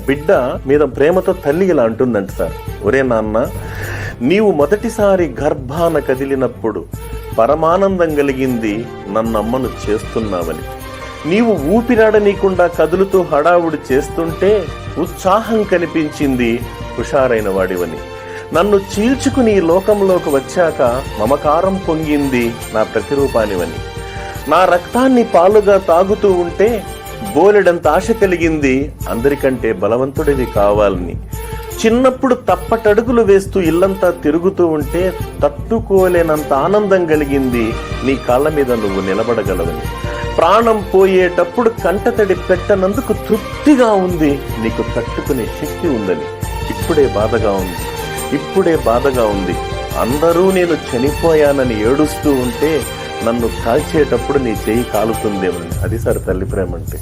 బిడ్డ మీద ప్రేమతో తల్లి ఇలా అంటుందంట సార్, ఒరే నాన్న, నీవు మొదటిసారి గర్భాన కదిలినప్పుడు పరమానందం కలిగింది నన్నమ్మను చేస్తున్నావని. నీవు ఊపిరాడనీయకుండా కదులుతూ హడావుడి చేస్తుంటే ఉత్సాహం కనిపించింది హుషారైన వాడివని. నన్ను చీల్చుకుని ఈ లోకంలోకి వచ్చాక మమకారం పొంగింది నా ప్రతిరూపానివని. నా రక్తాన్ని పాలుగా తాగుతూ ఉంటే బోలెడంత ఆశ కలిగింది అందరికంటే బలవంతుడివి కావాలని. చిన్నప్పుడు తప్పటడుగులు వేస్తూ ఇల్లంతా తిరుగుతూ ఉంటే తట్టుకోలేనంత ఆనందం కలిగింది నీ కాళ్ళ మీద నువ్వు నిలబడగలవని. ప్రాణం పోయేటప్పుడు కంటతడి పెట్టనందుకు తృప్తిగా ఉంది, నీకు తట్టుకునే శక్తి ఉందని. ఇప్పుడే బాధగా ఉంది. అందరూ నేను చనిపోయానని ఏడుస్తూ ఉంటే నన్ను కాల్చేటప్పుడు నీ చెయ్యి కాలుతుందేమని. అది సార్ తల్లి ప్రేమ అంటే.